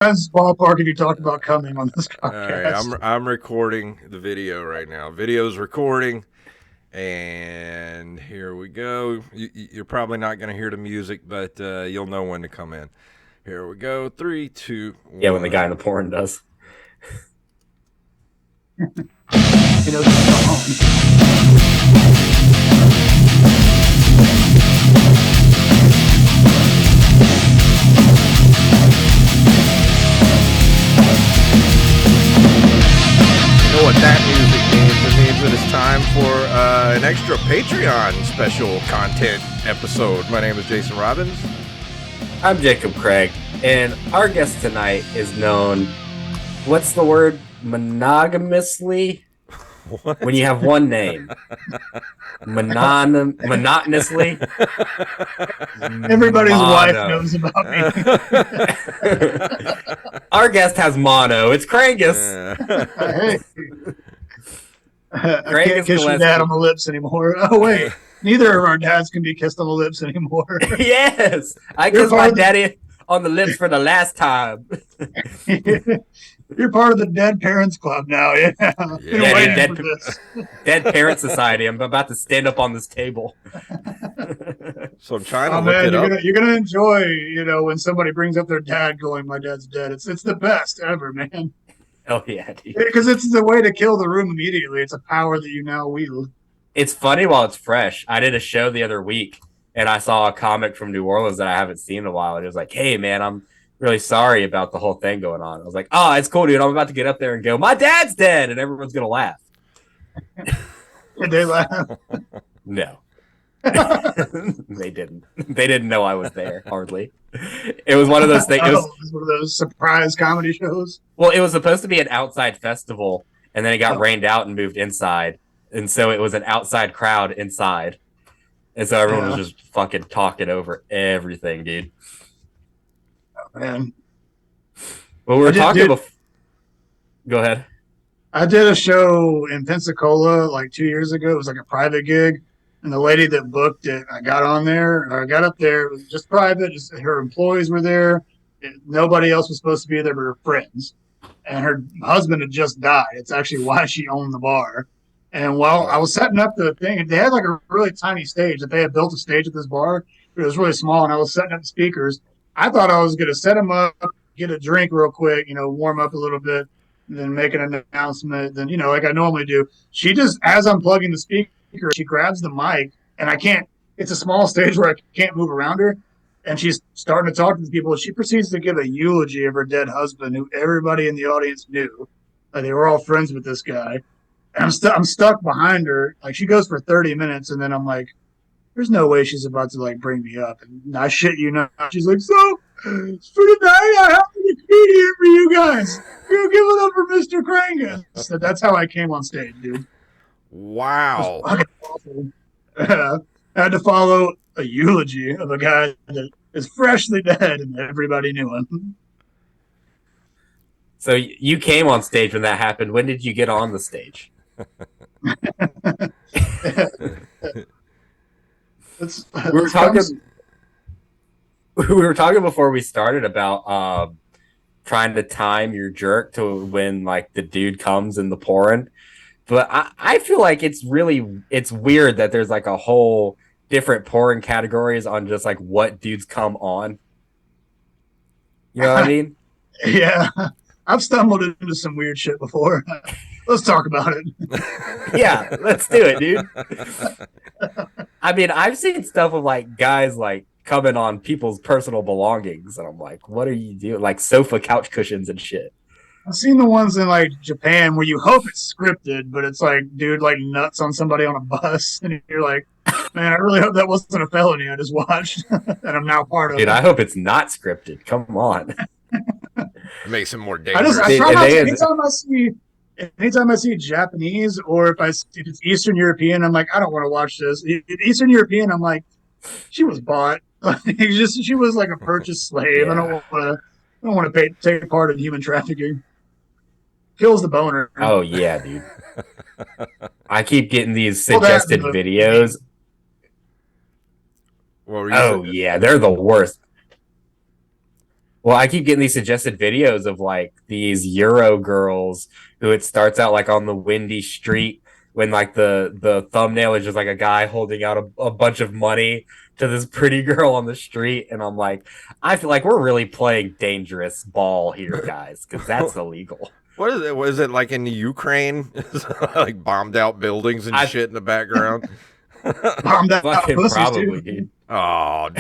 ballpark if you talked about coming on this All right, podcast. I'm recording the video right now. Video's recording, and here we go. You're probably not going to hear the music, but you'll know when to come in. Here we go. 3, 2, 1. Yeah, when the guy in the porn does. He knows what's going on. You know what that music means? It means that it's time for an extra Patreon special content episode. My name is Jason Robbins. I'm Jacob Craig, and our guest tonight is known, what's the word? Monogamously? What? When you have one name. Monotonously? Everybody's wife Mono. knows about me. Our guest has mono. It's Krangus. Hey. I Krangus can't kiss your dad on the lips anymore. Oh, wait. Neither of our dads can be kissed on the lips anymore. Yes! I You're kissed part my of the- daddy on the lips for the last time. You're part of the Dead Parents Club now. Yeah. Been Yeah, waiting dude, for this. Dead Parent Society. I'm about to stand up on this table. So I'm trying to Oh look man, it up. you're gonna enjoy, when somebody brings up their dad going, "My dad's dead." It's the best ever, man. Oh, yeah, dude. Because it's the way to kill the room immediately. It's a power that you now wield. It's funny while it's fresh. I did a show the other week, and I saw a comic from New Orleans that I haven't seen in a while. And it was like, hey, man, I'm really sorry about the whole thing going on. I was like, oh, it's cool, dude. I'm about to get up there and go, my dad's dead. And everyone's going to laugh. Did they laugh? No. They didn't. They didn't know I was there, hardly. It was one of those things. It was one of those surprise comedy shows. Well, it was supposed to be an outside festival, and then it got Oh. rained out and moved inside. And so it was an outside crowd inside. And so everyone was just fucking talking over everything, dude. Man, Well, we were I did- talking did- before. Go ahead. I did a show in Pensacola like 2 years ago. It was like a private gig, and the lady that booked it, I got on there, or I got up there. It was just private. Just her employees were there. Nobody else was supposed to be there but her friends. And her husband had just died. It's actually why she owned the bar. And while I was setting up the thing, they had like a really tiny stage that they had built a stage at this bar. But it was really small, and I was setting up the speakers. I thought I was going to set them up, get a drink real quick, warm up a little bit, and then make an announcement. Then, like I normally do. She just, as I'm plugging the speaker, she grabs the mic, and I can't, it's a small stage where I can't move around her. And she's starting to talk to these people. She proceeds to give a eulogy of her dead husband, who everybody in the audience knew. They were all friends with this guy. And I'm stuck behind her. Like, she goes for 30 minutes, and then I'm like, there's no way she's about to, like, bring me up. And I shit you not. She's like, so, for tonight, I have to be here for you guys. Give it up for Mr. Krangus. So that's how I came on stage, dude. Wow. Fucking awful. I had to follow a eulogy of a guy that is freshly dead, and everybody knew him. So you came on stage when that happened. When did you get on the stage? We were talking. We were talking before we started about trying to time your jerk to when like the dude comes in the pouring. But I feel like it's weird that there's like a whole different pouring categories on just like what dudes come on. You know what I mean? Yeah, I've stumbled into some weird shit before. Let's talk about it. Yeah, let's do it, dude. I mean, I've seen stuff of like guys like coming on people's personal belongings, and I'm like, what are you doing? Like sofa couch cushions and shit. I've seen the ones in like Japan where you hope it's scripted, but it's like dude like nuts on somebody on a bus, and you're like, man, I really hope that wasn't a felony I just watched, and I'm now part of Dude, it. I hope it's not scripted. Come on. It makes it more I dangerous. try not to. They- Anytime I see Japanese, or if it's Eastern European, I'm like, I don't want to watch this. Eastern European, I'm like, she was bought. She was like a purchased slave. Yeah. I don't want to take part in human trafficking. Kills the boner. Oh yeah, dude. I keep getting these Well, that- suggested videos. What were you Oh saying? yeah, they're the worst. Well, I keep getting these suggested videos of like these Euro girls who it starts out like on the windy street when like the thumbnail is just like a guy holding out a bunch of money to this pretty girl on the street, and I'm like, I feel like we're really playing dangerous ball here, guys, because that's illegal. What is it? Was it like in the Ukraine? Like bombed out buildings and shit in the background? Bombed out Fucking pussies, probably, too. dude. Oh.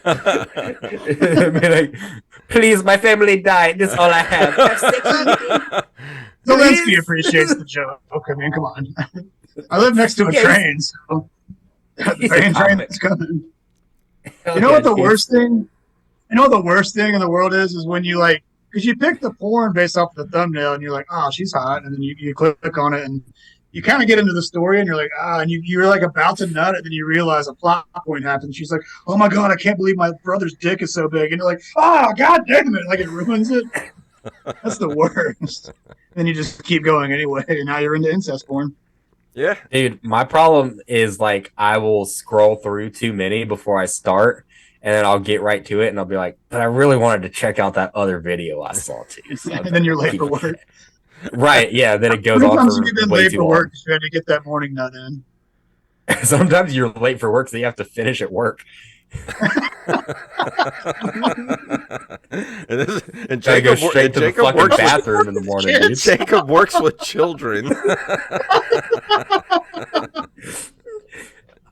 I mean, like, please, my family died. This is all I have. Have sex with me. Zelensky appreciates the joke. I mean, come on. I live next to a train, so the train that's coming. You know what the worst thing? You know what the worst thing in the world is when you like, because you pick the porn based off the thumbnail and you're like, oh, she's hot, and then you click on it and you kind of get into the story and you're like, and you're like about to nut it, then you realize a plot point happens. She's like, oh my god, I can't believe my brother's dick is so big, and you're like, oh god damn it, like it ruins it. That's the worst. Then you just keep going anyway, and now you're into incest porn. Yeah, dude. My problem is like I will scroll through too many before I start, and then I'll get right to it, and I'll be like, but I really wanted to check out that other video I saw too. So and then you're late for work. Right, yeah, then it goes on Sometimes for you've been way late too for long. work because you had to get that morning nut in. Sometimes you're late for work, so you have to finish at work. and Jacob Jacob, go straight to the fucking works bathroom in the morning, dude. Jacob works with children.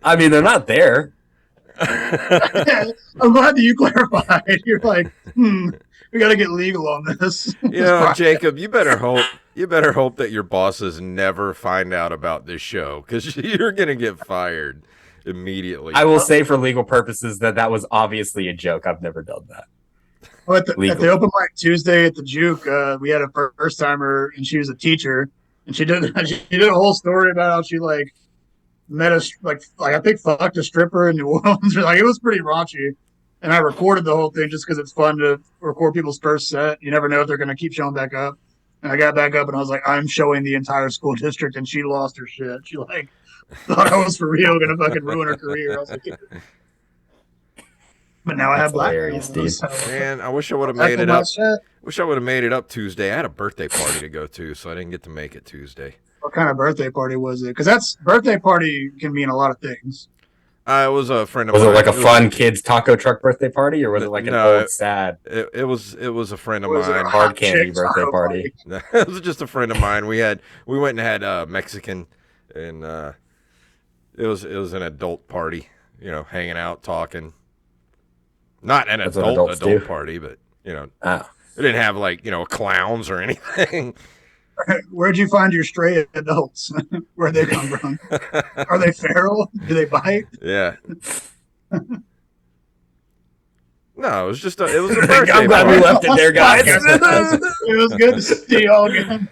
I mean, they're not there. I'm glad that you clarified. You're like, we got to get legal on this. You know, Jacob, you better hope that your bosses never find out about this show, because you're gonna get fired immediately. I will say, for legal purposes, that was obviously a joke. I've never done that. Well, at the open mic Tuesday at the Juke, we had a first timer, and she was a teacher, and she did a whole story about how she like met a like I think fucked a stripper in New Orleans. Like, it was pretty raunchy. And I recorded the whole thing just because it's fun to record people's first set. You never know if they're going to keep showing back up. And I got back up and I was like, I'm showing the entire school district, and she lost her shit. She like thought I was for real going to fucking ruin her career. I was like, but now I have black. Man, I wish I would have made it up. Wish I would have made it up Tuesday. I had a birthday party to go to, so I didn't get to make it Tuesday. What kind of birthday party was it? Because that's birthday party can mean a lot of things. It was a friend of mine. Was it like a fun kids taco truck birthday party, or was it like an old sad? It was a friend of mine. Hard candy birthday party. It was just a friend of mine. We went and had Mexican, and it was an adult party. You know, hanging out, talking. Not an adult party, but you know, it didn't have like clowns or anything. Where'd you find your stray adults? Where'd they come from? Are they feral? Do they bite? Yeah. No, it was just a birthday I'm glad party. we left it there, guys. It was good to see you all again.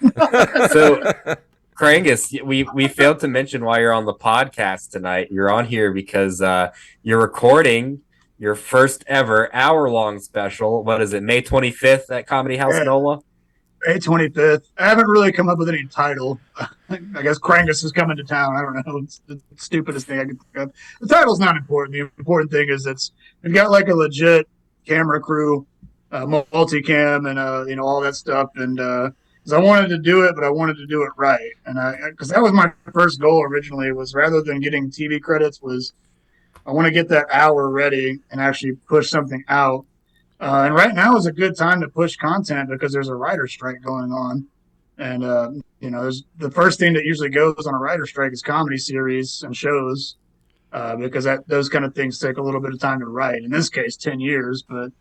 So, Krangus, we failed to mention why you're on the podcast tonight. You're on here because you're recording your first ever hour-long special. What is it, May 25th at Comedy House NOLA? May 25th. I haven't really come up with any title. I guess Krangus is coming to town. I don't know. It's the stupidest thing I could think of. The title's not important. The important thing is we've got like a legit camera crew, multicam, and all that stuff. And because I wanted to do it, but I wanted to do it right. And because that was my first goal originally, was rather than getting TV credits, was I want to get that hour ready and actually push something out. And right now is a good time to push content because there's a writer's strike going on. And, there's the first thing that usually goes on a writer's strike is comedy series and shows because those kind of things take a little bit of time to write. In this case, 10 years. But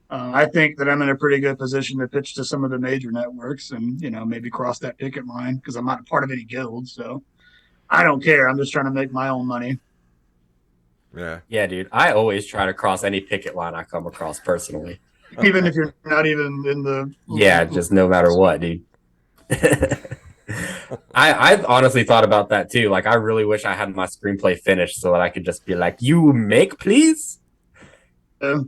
I think that I'm in a pretty good position to pitch to some of the major networks and, maybe cross that picket line because I'm not a part of any guild. So I don't care. I'm just trying to make my own money. Yeah, dude. I always try to cross any picket line I come across personally. Even if you're not even in the... Yeah, just no matter what, dude. I honestly thought about that too. Like, I really wish I had my screenplay finished so that I could just be like, you make, please? I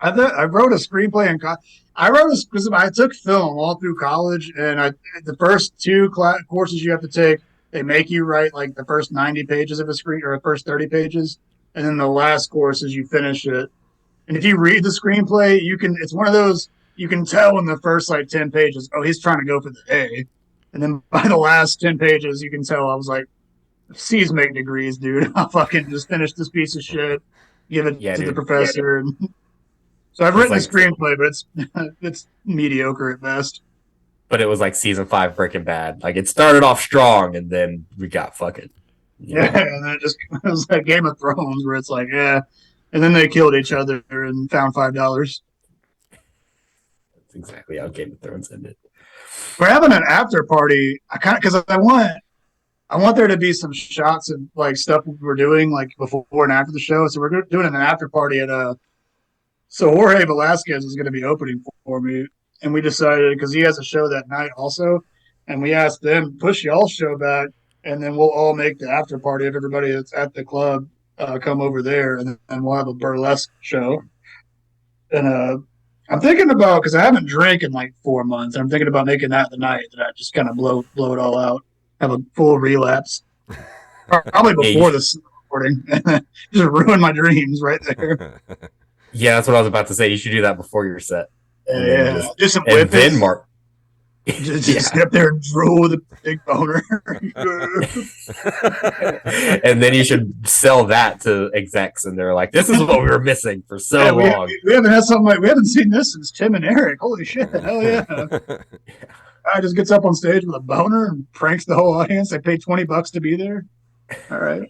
wrote a screenplay I took film all through college, and the first two courses you have to take, they make you write like the first 90 pages of a screen or the first 30 pages. And then the last course is you finish it. And if you read the screenplay, it's one of those, you can tell in the first like 10 pages, oh, he's trying to go for the A. And then by the last 10 pages, you can tell I was like, C's make degrees, dude. I'll fucking just finish this piece of shit, give it to the professor. So I've written a screenplay, but it's mediocre at best. But it was like season 5 Breaking Bad. Like it started off strong, and then we got fucking. Yeah, and then it was like Game of Thrones, where it's like, yeah, and then they killed each other and found $5. That's exactly how Game of Thrones ended. We're having an after party. Because I want there to be some shots of like stuff we're doing like before and after the show. So we're doing an after party at So Jorge Velasquez is going to be opening for me, and we decided because he has a show that night also, and we asked them push y'all's show back, and then we'll all make the after party of everybody that's at the club come over there, and then we'll have a burlesque show. And I'm thinking about, because I haven't drank in like 4 months, I'm thinking about making that the night that I just kind of blow it all out, have a full relapse, probably before this recording, just ruin my dreams right there. Yeah, that's what I was about to say. You should do that before your set. Yeah, just some and then Mark. Just get up there and drool with a big boner. And then you should sell that to execs, and they're like, "This is what we were missing for so long. We haven't had something like we haven't seen this since Tim and Eric. Holy shit! Hell yeah!" Guy just gets up on stage with a boner and pranks the whole audience. They paid $20 to be there. All right.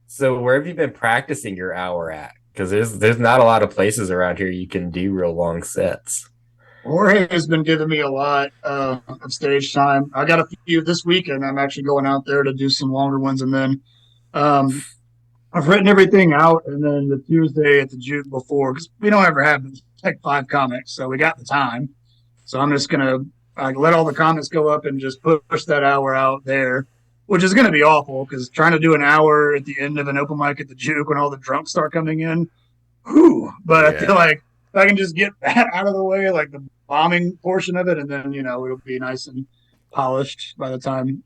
So where have you been practicing your hour at? Because there's not a lot of places around here you can do real long sets. Jorge has been giving me a lot of stage time. I got a few this weekend. I'm actually going out there to do some longer ones, and then I've written everything out. And then the Tuesday at the Juke before, because we don't ever have like 5 comics, so we got the time. So I'm just gonna let all the comics go up and just push that hour out there, which is gonna be awful because trying to do an hour at the end of an open mic at the Juke when all the drunks start coming in, whew. But I feel like if I can just get that out of the way, like the bombing portion of it, and then, it'll be nice and polished by the time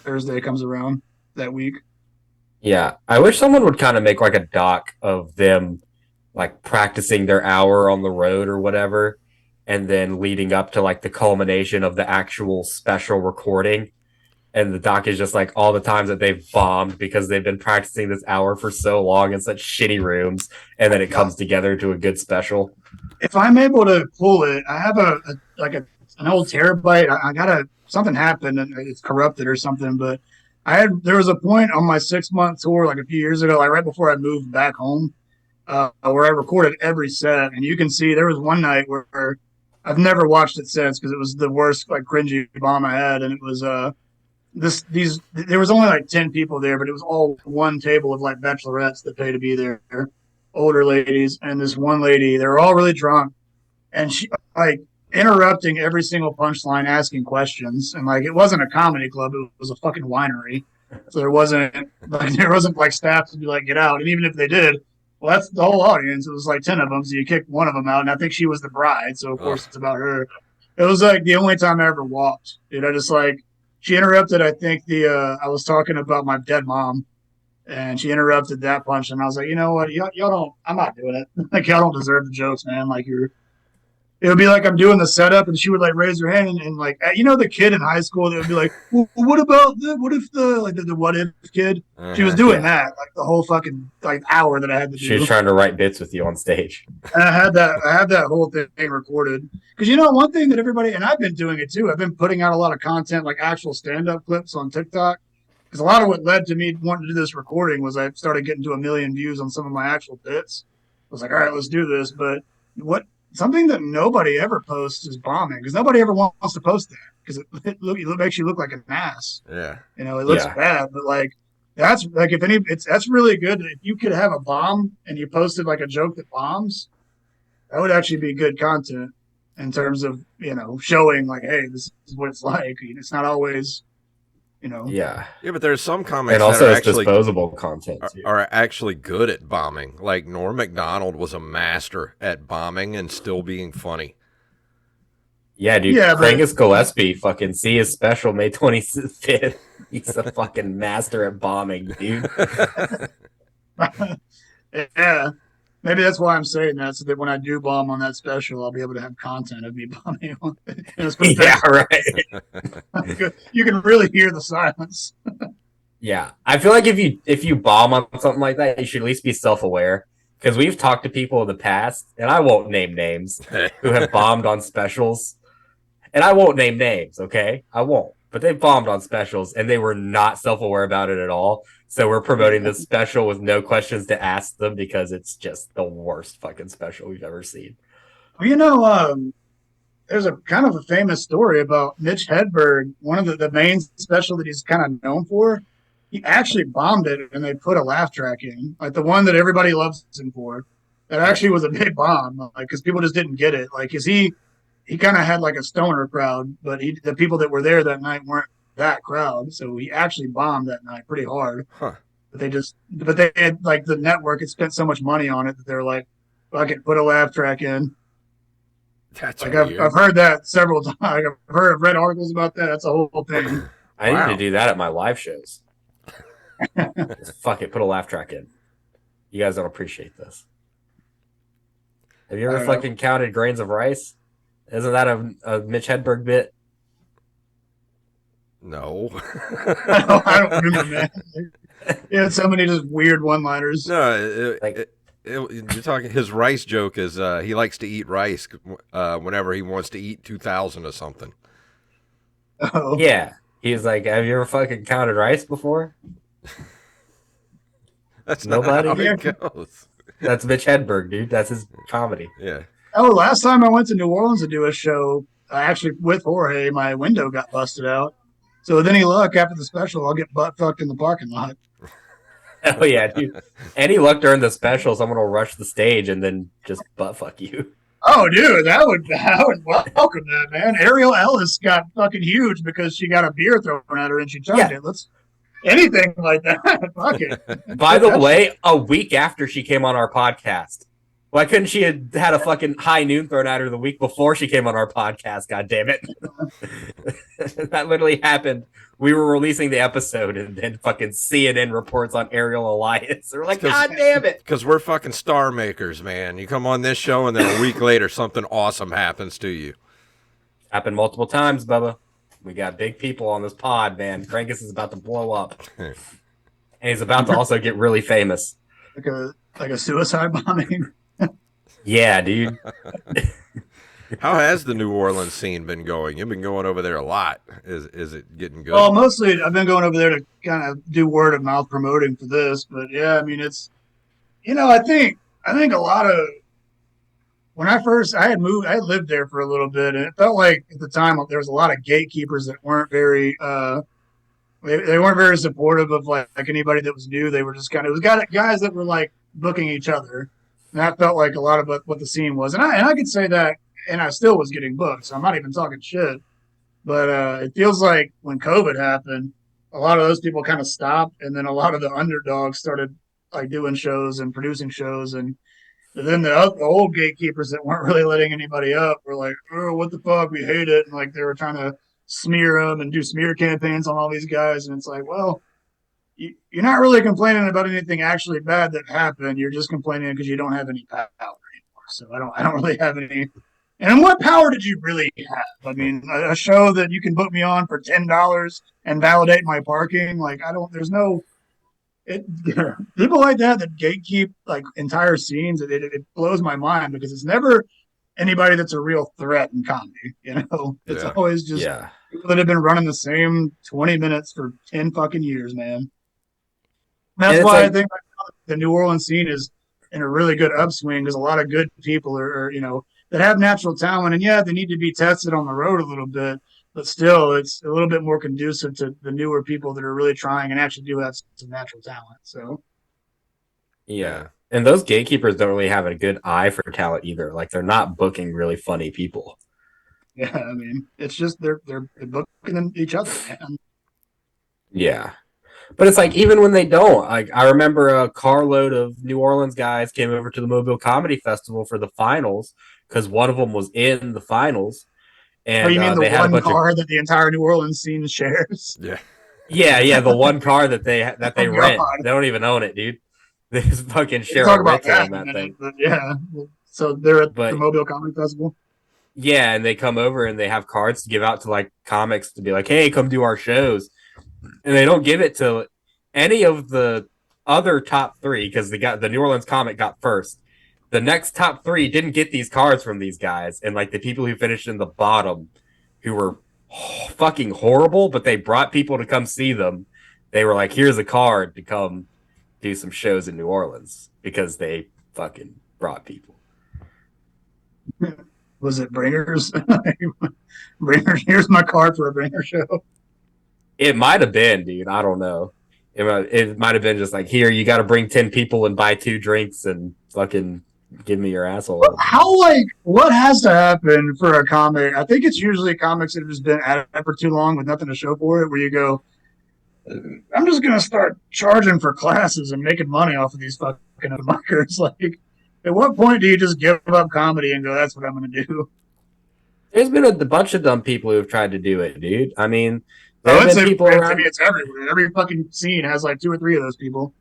Thursday comes around that week. Yeah. I wish someone would kind of make like a doc of them like practicing their hour on the road or whatever, and then leading up to like the culmination of the actual special recording. And the doc is just like all the times that they've bombed because they've been practicing this hour for so long in such shitty rooms, and then it comes together to a good special. If I'm able to pull it, I have an old terabyte. Something happened and it's corrupted or something. But there was a point on my 6-month tour like a few years ago, like right before I moved back home, where I recorded every set, and you can see there was one night where I've never watched it since because it was the worst like cringy bomb I had, and it was there was only like 10 people there, but it was all one table of like bachelorettes that pay to be there, older ladies, and this one lady, they were all really drunk, and she like interrupting every single punchline, asking questions, and like it wasn't a comedy club, it was a fucking winery, so there wasn't like staff to be like get out, and even if they did, well, that's the whole audience. It was like 10 of them, so you kicked one of them out, and I think she was the bride, so of course it's about her. It was like the only time I ever walked, dude. I just like. She interrupted, I think, I was talking about my dead mom, and she interrupted that punch, and I was like, you know what, y'all don't, I'm not doing it. Like, y'all don't deserve the jokes, man. Like, it would be like I'm doing the setup, and she would, like, raise her hand, and like, the kid in high school that would be like, well, what about the what if kid? She was doing that, like, the whole fucking, like, hour that I had to do. She was trying to write bits with you on stage. And I had that whole thing recorded. Because one thing that everybody, and I've been doing it too, I've been putting out a lot of content, like actual stand-up clips on TikTok. Because a lot of what led to me wanting to do this recording was I started getting to 1 million views on some of my actual bits. I was like, all right, let's do this. But something that nobody ever posts is bombing, because nobody ever wants to post that because it makes you look like an ass. Yeah, it looks bad, but like that's like that's really good. If you could have a bomb and you posted like a joke that bombs, that would actually be good content in terms of showing like, hey, this is what it's like. It's not always. Yeah, but there's some comics and also that are it's disposable content are actually good at bombing. Like Norm Macdonald was a master at bombing and still being funny. Yeah, dude. Yeah, Krangus Gillespie, fucking see his special May 25th. He's a fucking master at bombing, dude. Yeah. Maybe that's why I'm saying that, so that when I do bomb on that special, I'll be able to have content of me bombing on it. Yeah, right. You can really hear the silence. Yeah, I feel like if you bomb on something like that, you should at least be self aware because we've talked to people in the past, and I won't name names, who have bombed on specials, and I won't name names. Okay, I won't, but they bombed on specials, and they were not self aware about it at all. So we're promoting this special with no questions to ask them because it's just the worst fucking special we've ever seen. Well, there's a kind of a famous story about Mitch Hedberg, one of the main special that he's kind of known for. He actually bombed it, and they put a laugh track in, like the one that everybody loves him for. That actually was a big bomb, like because people just didn't get it. Like, cause he kind of had like a stoner crowd, but the people that were there that night weren't that crowd, so he actually bombed that night pretty hard. Huh. But they had like the network had spent so much money on it that they're like, "Fuck it, put a laugh track in." That's like weird. I've heard that several times. I've read articles about that. That's a whole thing. I need to do that at my live shows. Just fuck it, put a laugh track in. You guys don't appreciate this. Have you ever fucking counted grains of rice? Isn't that a Mitch Hedberg bit? No. I don't remember that. Yeah, so many just weird one-liners. No, you're talking. His rice joke is he likes to eat rice whenever he wants to eat 2,000 or something. Oh. Yeah, he's like, have you ever fucking counted rice before? That's nobody. Not how it goes. That's Mitch Hedberg, dude. That's his comedy. Yeah. Oh, last time I went to New Orleans to do a show, actually with Jorge, my window got busted out. So with any luck, after the special, I'll get butt fucked in the parking lot. Oh yeah, dude. Any luck during the special, someone will rush the stage and then just butt fuck you. Oh, dude, I would welcome that, man. Ariel Ellis got fucking huge because she got a beer thrown at her and she chugged it. Anything like that. Fuck it. By the way, a week after she came on our podcast. Why couldn't she have had a fucking high noon thrown at her the week before she came on our podcast? God damn it. That literally happened. We were releasing the episode and then fucking CNN reports on Ariel Elias. They're like, God damn it. Because we're fucking star makers, man. You come on this show and then a week later something awesome happens to you. Happened multiple times, Bubba. We got big people on this pod, man. Krangus is about to blow up. And he's about to also get really famous. Like a suicide bombing. Yeah, dude. How has the New Orleans scene been going? You've been going over there a lot. Is it getting good? Well, mostly I've been going over there to kind of do word of mouth promoting for this. But yeah, I mean, it's, I think a lot of, when I had lived there for a little bit, and it felt like at the time there was a lot of gatekeepers that weren't very, they weren't very supportive of like anybody that was new. They were just it was guys that were like booking each other. And that felt like a lot of what the scene was. And I could say that, and I still was getting booked, so I'm not even talking shit. But it feels like when COVID happened, a lot of those people kind of stopped, and then a lot of the underdogs started like doing shows and producing shows, and then the old gatekeepers that weren't really letting anybody up were like, "Oh, what the fuck? We hate it!" And like they were trying to smear them and do smear campaigns on all these guys, and it's like, well, you're not really complaining about anything actually bad that happened. You're just complaining because you don't have any power anymore. So I don't really have any. And what power did you really have? I mean, a show that you can book me on for $10 and validate my parking. Like there's no. People like that gatekeep like entire scenes. It blows my mind because it's never anybody that's a real threat in comedy. It's always just people that have been running the same 20 minutes for 10 fucking years, man. That's why I think the New Orleans scene is in a really good upswing because a lot of good people are that have natural talent, and they need to be tested on the road a little bit, but still it's a little bit more conducive to the newer people that are really trying and actually do have some natural talent. So yeah. And those gatekeepers don't really have a good eye for talent either. Like they're not booking really funny people. Yeah, I mean, it's just they're booking each other, man. Yeah. But it's like, even when they don't, like I remember a carload of New Orleans guys came over to the Mobile Comedy Festival for the finals because one of them was in the finals. And you mean the one car that the entire New Orleans scene shares? Yeah. Yeah, the one car that they rent. God. They don't even own it, dude. This fucking We can talk Cheryl about Ritzel that on in a that minute, thing. but yeah. So they're at the But Mobile Comedy Festival. yeah, and they come over and they have cards to give out to like comics to be like, hey, come do our shows. And they don't give it to any of the other top three because the New Orleans comic got first. The next top three didn't get these cards from these guys, and like the people who finished in the bottom, who were fucking horrible, but they brought people to come see them. They were like, "Here's a card to come do some shows in New Orleans," because they fucking brought people. Was it Bringers? Bringers, here's my card for a Bringer show. It might have been, dude. I don't know. It might have been just like, here, you got to bring 10 people and buy 2 drinks and fucking give me your asshole. How, like, what has to happen for a comic? I think it's usually comics that have just been at it for too long with nothing to show for it, where you go, I'm just going to start charging for classes and making money off of these fucking micers. Like, at what point do you just give up comedy and go, that's what I'm going to do? There's been a bunch of dumb people who have tried to do it, dude. I mean, Oh, there have been people around. it's everywhere. Every fucking scene has like 2 or 3 of those people.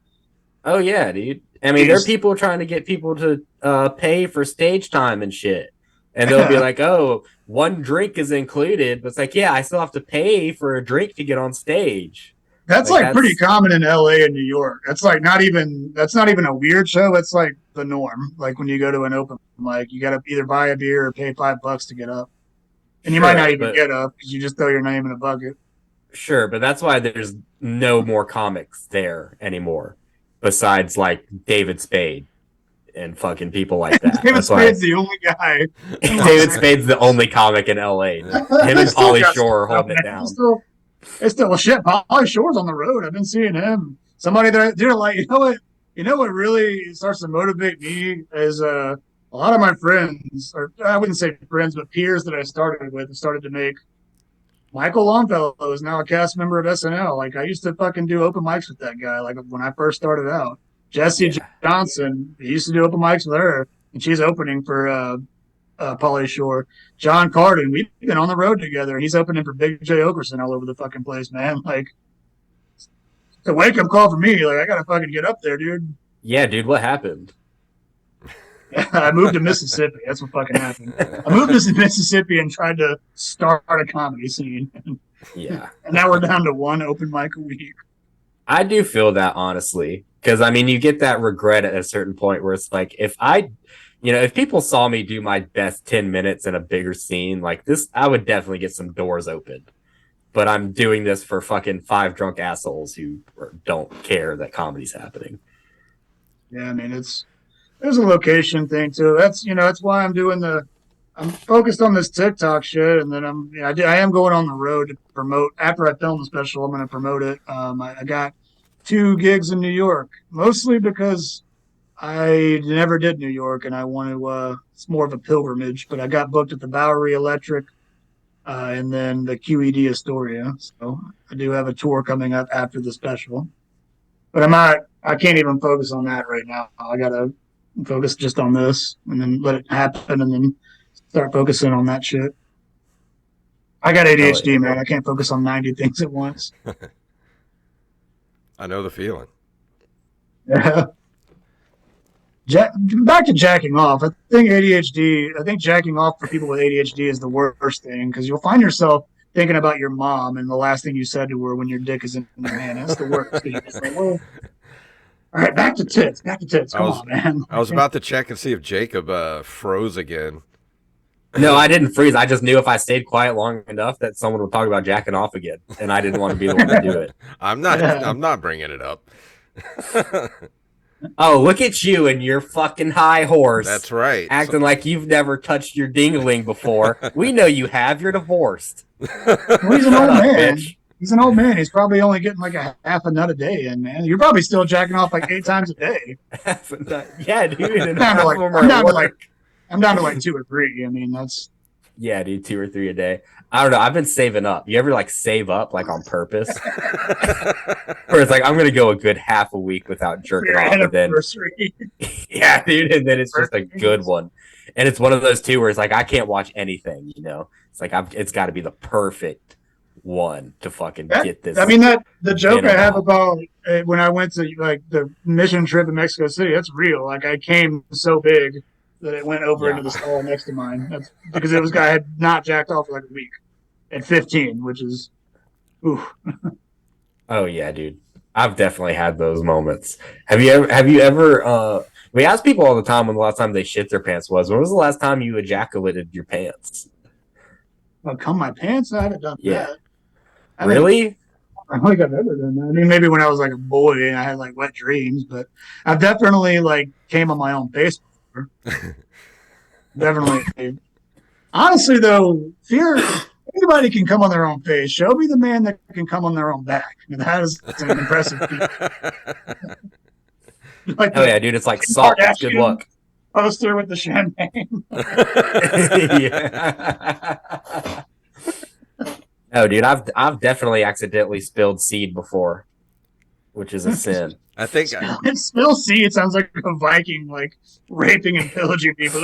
Oh yeah, dude. I mean, there are people trying to get people to pay for stage time and shit, and they'll be like, "Oh, 1 drink is included," but it's like, yeah, I still have to pay for a drink to get on stage. That's like pretty common in LA and New York. That's like not even a weird show. It's like the norm. Like when you go to an open mic, you got to either buy a beer or pay $5 to get up, and you might not even get up because you just throw your name in a bucket. Sure, but that's why there's no more comics there anymore, besides like David Spade and fucking people like that. David Spade's the only guy. David Spade's the only comic in LA. Him and Pauly Shore holding it down. Well, shit. Pauly Shore's on the road. I've been seeing him. Somebody that they're like, you know what really starts to motivate me is a lot of my friends, or I wouldn't say friends, but peers that I started with, have started to make. Michael Longfellow is now a cast member of SNL. Like, I used to fucking do open mics with that guy, like, when I first started out. Jesse Johnson, he used to do open mics with her, and she's opening for Pauly Shore. John Carden, we've been on the road together, and he's opening for Big J. Okerson all over the fucking place, man. Like, it's a wake-up call for me. Like, I gotta fucking get up there, dude. Yeah, dude, what happened? I moved to Mississippi. That's what fucking happened. I moved to Mississippi and tried to start a comedy scene. Yeah. And now we're down to 1 open mic a week. I do feel that, honestly. Because, I mean, you get that regret at a certain point where it's like, if people saw me do my best 10 minutes in a bigger scene like this, I would definitely get some doors open. But I'm doing this for fucking 5 drunk assholes who don't care that comedy's happening. Yeah, I mean, there's a location thing too. That's why I'm focused on this TikTok shit, and then I am going on the road to promote. After I film the special, I'm going to promote it. I got 2 gigs in New York, mostly because I never did New York, and I want to. It's more of a pilgrimage, but I got booked at the Bowery Electric, and then the QED Astoria. So I do have a tour coming up after the special, but I can't even focus on that right now. I gotta focus just on this and then let it happen and then start focusing on that shit. I got ADHD, man. I can't focus on 90 things at once. I know the feeling. Yeah. Back to jacking off. I think jacking off for people with ADHD is the worst thing because you'll find yourself thinking about your mom and the last thing you said to her when your dick is in your hand. That's the worst. You're just like, well, all right, back to tits. Come on, man. I was about to check and see if Jacob froze again. No, I didn't freeze. I just knew if I stayed quiet long enough that someone would talk about jacking off again, and I didn't want to be the one to do it. I'm not bringing it up. Oh, look at you and your fucking high horse. That's right. Acting like you've never touched your dingling before. We know you have. You're divorced. Well, he's an old man. Bitch. He's an old man. He's probably only getting like a half a nut a day in, man. You're probably still jacking off like 8 times a day. Half a nut. Yeah, dude. I'm down to like 2 or 3. I mean, that's... Yeah, dude, 2 or 3 a day. I don't know. I've been saving up. You ever like save up like on purpose? Where it's like, I'm going to go a good half a week without jerking off. And then, yeah, dude. And then it's just a good one. And it's one of those too where it's like, I can't watch anything, you know? It's like, it's got to be the perfect one to fucking That- get this. I mean, that the joke I venom have out. about when I went to like the mission trip in Mexico City, that's real. Like I came so big that it went over Yeah. into the stall next to mine. That's because it was I had not jacked off for like a week at 15, which is, ooh. Oh yeah, dude. I've definitely had those moments. Have you ever we ask people all the time when the last time they shit their pants was. When was the last time you ejaculated your pants? I'll come my pants. No, I haven't done Yeah. that. I haven't- Really? I don't think I've ever done that. I mean, maybe when I was like a boy and I had like wet dreams, but I've definitely like came on my own face before. Definitely. Honestly, though, fear anybody can come on their own face. Show me the man that can come on their own back. And that is an impressive feat. Like Oh the yeah, dude. It's like salt. It's good Kardashian luck. poster with the champagne. Yeah. Oh, dude. I've definitely accidentally spilled seed before, which is a sin. I think Spill seed sounds like a Viking like raping and pillaging people.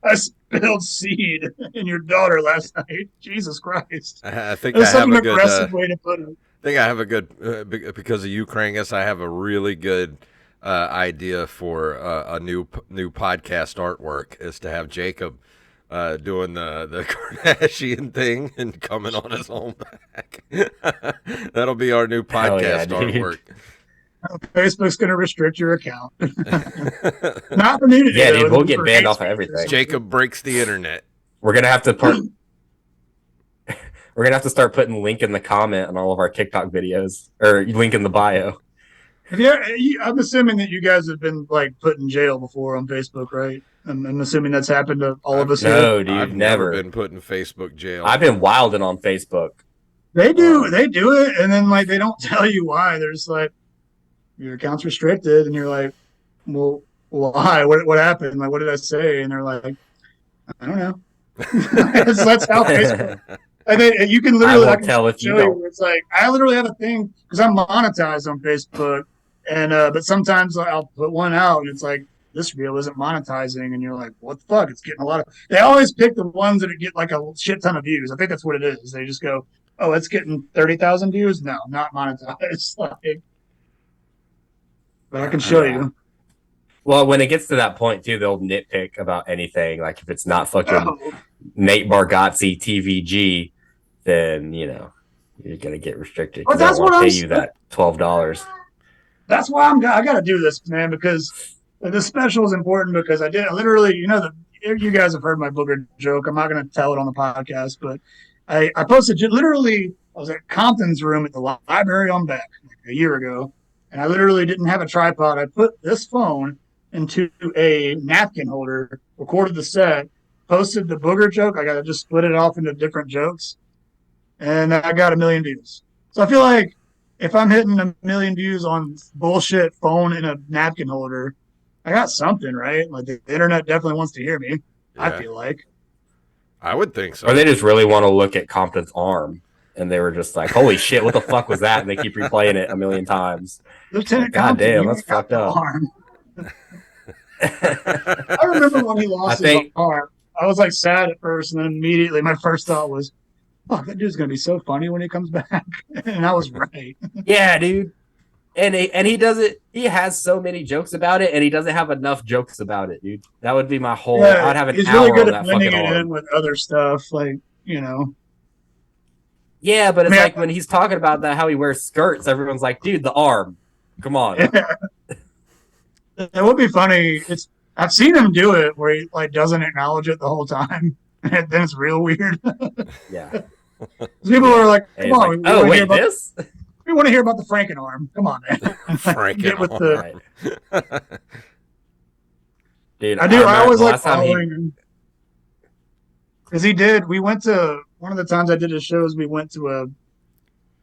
I spilled seed in your daughter last night. Jesus Christ. I think That's I such have an a good. aggressive way to put it. I think I have a good because of you, Krangus. I have a really good idea for a new podcast artwork is to have Jacob doing the Kardashian thing and coming on his own back. That'll be our new Hell yeah, podcast dude. artwork. Facebook's going to restrict your account. Not for nudity. Yeah, though. dude. We'll It'll be get for banned hate off of speech. everything. Jacob breaks the internet. We're gonna have to We're gonna have to start putting link in the comment on all of our TikTok videos, or link in the bio. I'm assuming that you guys have been like put in jail before on Facebook, right? I'm assuming that's happened to all of us here. No, dude, I've never. been put in Facebook jail. I've been wilding on Facebook. They do it, and then like they don't tell you why. They're just like, your account's restricted, and you're like, well, why? What happened? Like, what did I say? And they're like, I don't know. That's how Facebook. And then you can I literally won't tell if you show you don't. where it's like I literally have a thing because I'm monetized on Facebook, and but sometimes I'll put one out and it's like this reel isn't monetizing, and you're like, what the fuck? It's getting a lot of. They always pick the ones that get like a shit ton of views. I think that's what it is. They just go, oh, it's getting 30,000 views. No, not monetized. Like, but I can show you. Well, when it gets to that point too, they'll nitpick about anything. Like if it's not fucking Oh, Nate Bargatze TVG, then you're gonna get restricted. But 'cause that's they won't what I'm pay you that $12. that's why I got to do this, man, because this special is important because I literally, you guys have heard my booger joke. I'm not going to tell it on the podcast, but I posted literally, I was at Compton's room at the library on Beck like a year ago, and I literally didn't have a tripod. I put this phone into a napkin holder, recorded the set, posted the booger joke. I got to just split it off into different jokes, and I got 1 million views. So I feel like if I'm hitting 1 million views on bullshit phone in a napkin holder, I got something, right? Like the internet definitely wants to hear me. I Yeah. feel like. I would think so. Or they just really want to look at Compton's arm, and they were just like, "Holy shit, what the fuck was that?" And they keep replaying it 1 million times. Lieutenant God Compton, damn, you that's got fucked the up. arm. I remember when he lost I think- his arm. I was like sad at first, and then immediately my first thought was, "Fuck, that dude's gonna be so funny when he comes back." And I was right. Yeah, dude. And he does it. He has so many jokes about it, and he doesn't have enough jokes about it, dude. That would be my whole. I'd have an he's hour really good on at that blending fucking it in arm. with other stuff, like Yeah, but it's Man. like when he's talking about that how he wears skirts, everyone's like, "Dude, the arm, come on." It would be funny. I've seen him do it where he like doesn't acknowledge it the whole time, and then it's real weird. Yeah. People are like, And "Come he's on, like, we "Oh wanna hear wait, about- this." we want to hear about the Franken arm. Come on, man." Franken Get with arm. the. Right. Dude, I do. I remember always the like last time he- following him because he did. We went to one of the times I did his shows. We went to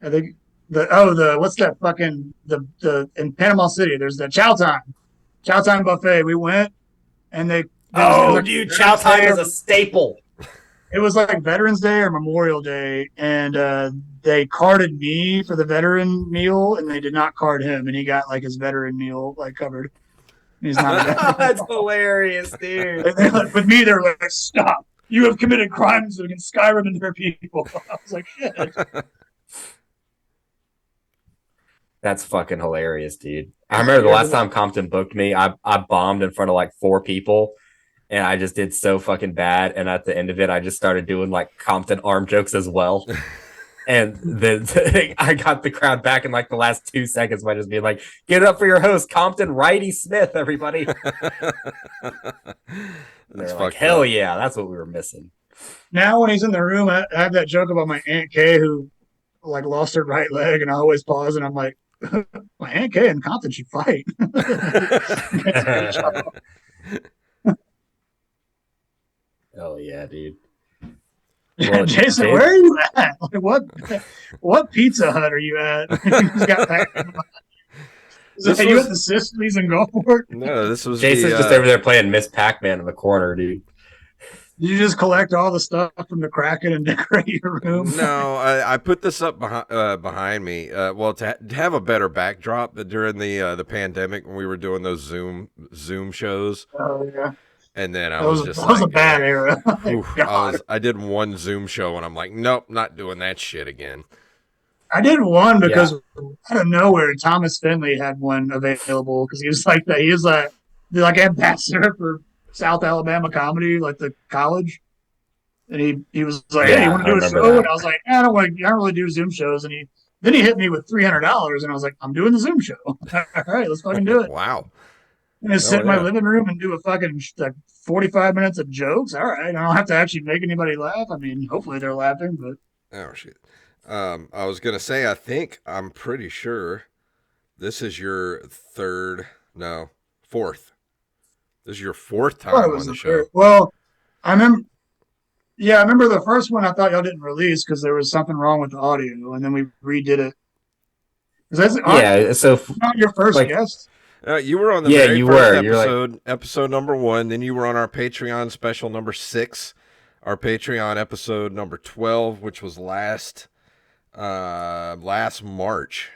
I think what's that fucking the in Panama City? There's the Chow Time buffet. We went and it was like dude, Veterans chow time Day is or- a staple. It was like Veterans Day or Memorial Day, and they carded me for the veteran meal, and they did not card him, and he got like his veteran meal like covered. He's not a veteran. That's hilarious, dude. With me, they're like, "Stop! You have committed crimes against Skyrim and their people." I was like, "Shit." That's fucking hilarious, dude. I remember the last time Compton booked me, I bombed in front of like 4 people, and I just did so fucking bad. And at the end of it, I just started doing like Compton arm jokes as well. And then I got the crowd back in like the last 2 seconds by just being like, "Get it up for your host, Compton Righty Smith, everybody." They're like, "Hell yeah, that's what we were missing." Now when he's in the room, I have that joke about my Aunt Kay who like lost her right leg, and I always pause and I'm like, my Aunt Kay and Compton should fight. Oh yeah, dude. Well, Jason, where are you at? Like, what Pizza Hut are you at? You got you at the Sicily's in Gulfport? No, this was Jason's just over there playing Miss Pac-Man in the corner, dude. You just collect all the stuff from the Kraken and decorate your room? No, I put this up behind me. Well, to have a better backdrop during the pandemic when we were doing those Zoom shows. Oh yeah. And then that was a bad era. Oof, I did one Zoom show and I'm like, nope, not doing that shit again. I did one because out of nowhere, Thomas Finley had one available because he was like that. He was like ambassador for South Alabama comedy, like the college. And he was like, "Hey, you want to do a show?" That. And I was like, I don't really do Zoom shows. And then he hit me with $300, and I was like, "I'm doing the Zoom show." All right, let's fucking do it. Wow. And just sit in my living room and do a fucking 45 minutes of jokes. All right, I don't have to actually make anybody laugh. I mean, hopefully they're laughing, but oh shit. I was gonna say, I'm pretty sure this is your fourth. This is your 4th time on the show. Well, I remember the first one I thought y'all didn't release because there was something wrong with the audio, and then we redid it. So not your first guest. You were on the very first episode, episode number 1. Then you were on our Patreon special number 6, our Patreon episode number 12, which was last March.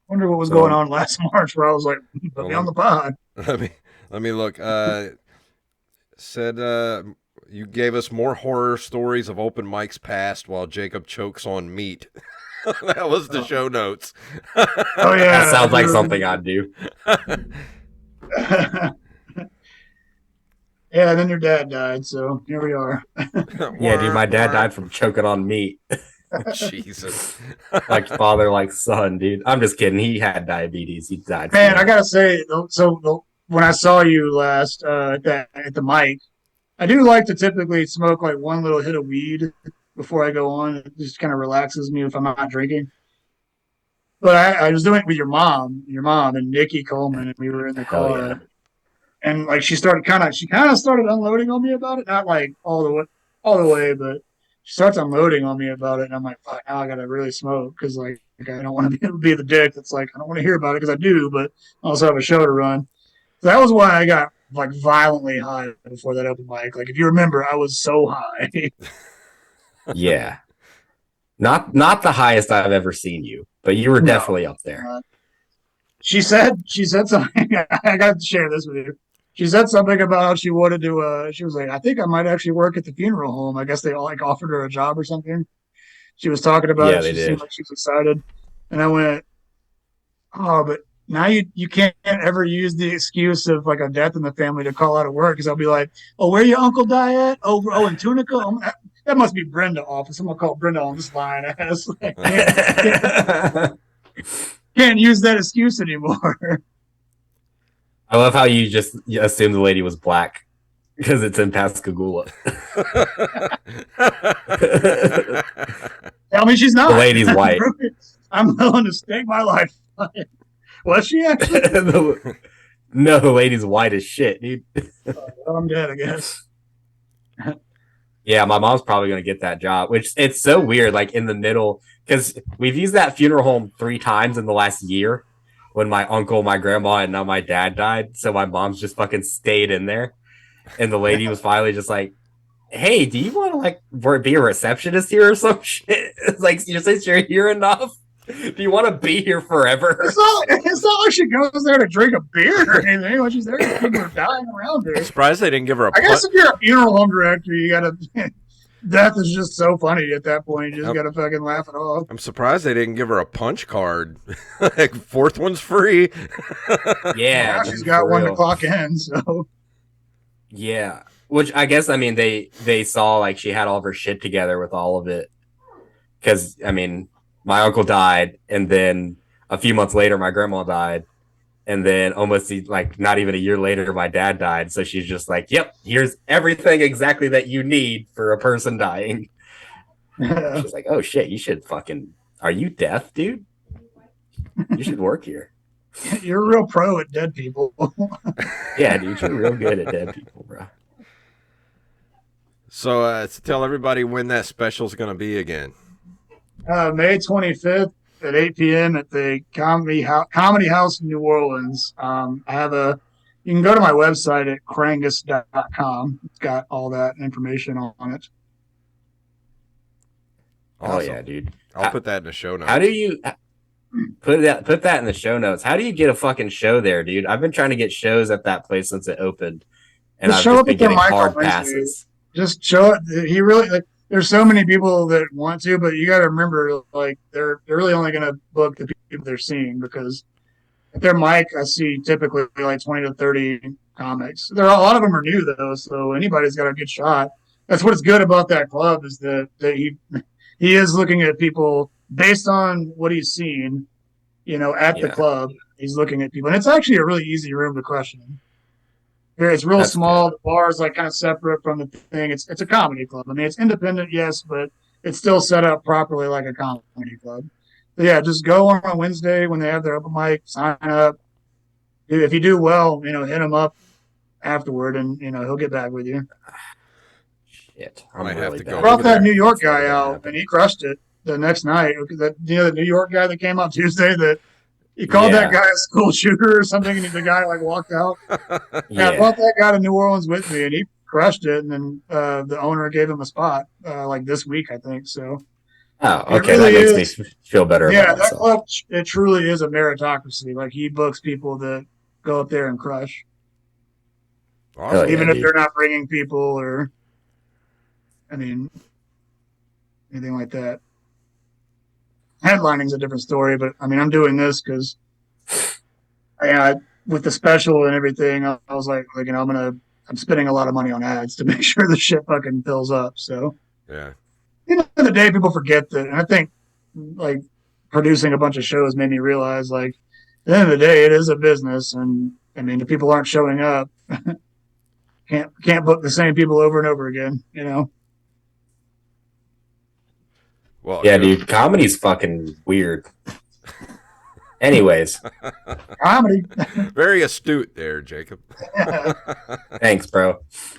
Wonder what was going on last March where I was like, put me on the pod. Let me look. Said you gave us more horror stories of open mics past while Jacob chokes on meat. That was the show notes. Oh yeah, that sounds like something I'd do. Yeah, and then your dad died, so here we are. Yeah, dude, my dad died from choking on meat. Jesus. Like father, like son, dude. I'm just kidding. He had diabetes. He died. Man, I gotta say, so when I saw you last at the mic, I do like to typically smoke like one little hit of weed before I go on. It just kind of relaxes me if I'm not drinking. But I was doing it with your mom and Nikki Coleman, and we were in the car. Oh, yeah. And like she kind of started unloading on me about it, not like all the way, but she starts unloading on me about it, and I'm like, fuck, now I gotta really smoke because like I don't want to be the dick that's like I don't want to hear about it because I do, but I also have a show to run. So that was why I got like violently high before that open mic. Like if you remember, I was so high. Yeah, not the highest I've ever seen you, but you were definitely up there. She said something. I got to share this with you. She said something about how she wanted to. She was like, I think I might actually work at the funeral home. I guess they all like offered her a job or something. She was talking about it. She seemed like she was excited, and I went, oh, but now you can't ever use the excuse of like a death in the family to call out of work because I'll be like, oh, where your uncle die at? Oh, in Tunica. Oh, that must be Brenda office. I'm gonna call Brenda on this line. Can't use that excuse anymore. I love how you just assumed the lady was black because it's in Pascagoula. Tell me she's not. The lady's white. I'm willing to stake my life on it. Was she actually? No, the lady's white as shit, dude. Well, I'm dead, I guess. Yeah, my mom's probably going to get that job, which it's so weird, like in the middle, because we've used that funeral home 3 times in the last year when my uncle, my grandma, and now my dad died. So my mom's just fucking stayed in there. And the lady was finally just like, hey, do you want to like be a receptionist here or some shit? It's like, since you're here enough, do you want to be here forever? It's not like she goes there to drink a beer or anything. When she's there, people are dying around her. I'm surprised they didn't give her a I guess if you're a funeral home director, you gotta Death is just so funny at that point. You just gotta fucking laugh it off. I'm surprised they didn't give her a punch card. Like, fourth one's free. Yeah, Now dude, she's got for one to real. clock in. So Yeah, which I guess I mean they saw like she had all of her shit together with all of it. Because I mean, my uncle died, and then a few months later, my grandma died, and then almost like not even a year later, my dad died. So she's just like, "Yep, here's everything exactly that you need for a person dying." yeah. She's like, "Oh shit, you should fucking. Are you deaf, dude? You should work here." You're a real pro at dead people. Yeah, dude, you're real good at dead people, bro. So tell everybody when that special's going to be again. May 25th at 8 p.m. at the Comedy House in New Orleans. You can go to my website at Krangus.com. It's got all that information on it. Oh Awesome. yeah, dude. I'll put that in the show notes. How do you put that in the show notes? How do you get a fucking show there, dude? I've been trying to get shows at that place since it opened, and Just I've show just up been at the getting mic on hard Wednesday. passes. Just show it. He really like. There's so many people that want to, but you got to remember, like they're really only going to book the people they're seeing because at their mic, I see typically like 20 to 30 comics. A lot of them are new though, so anybody's got a good shot. That's what's good about that club is that he is looking at people based on what he's seen, at the club. He's looking at people, and it's actually a really easy room to question. It's real That's small. good. The bar is like kind of separate from the thing. It's a comedy club. I mean, it's independent, yes, but it's still set up properly like a comedy club. So yeah, just go on a Wednesday when they have their open mic, sign up. If you do well, hit him up afterward, and he'll get back with you. Shit, I might have to go. Brought over that there. New York That's never guy gonna out, happen. and he crushed it the next night. The New York guy that came out Tuesday that he called that guy a school shooter or something, and the guy like walked out. Yeah, I brought that guy to New Orleans with me, and he crushed it. And then the owner gave him a spot like this week, I think. So. Oh, It okay. really That makes me feel better Yeah, about that myself. club, it truly is a meritocracy. Like he books people that go up there and crush, Awesome. Oh, yeah, even if dude. they're not bringing people or, I mean, anything like that. Headlining's a different story, but I mean, I'm doing this because, with the special and everything, I was like, I'm spending a lot of money on ads to make sure the shit fucking fills up. So, Yeah. at the end of the day, people forget that, and I think like producing a bunch of shows made me realize like at the end of the day, it is a business, and I mean, if people aren't showing up, can't book the same people over and over again. Well, Yeah, dude, comedy's fucking weird. Anyways, Comedy. Very astute there, Jacob. thanks, bro.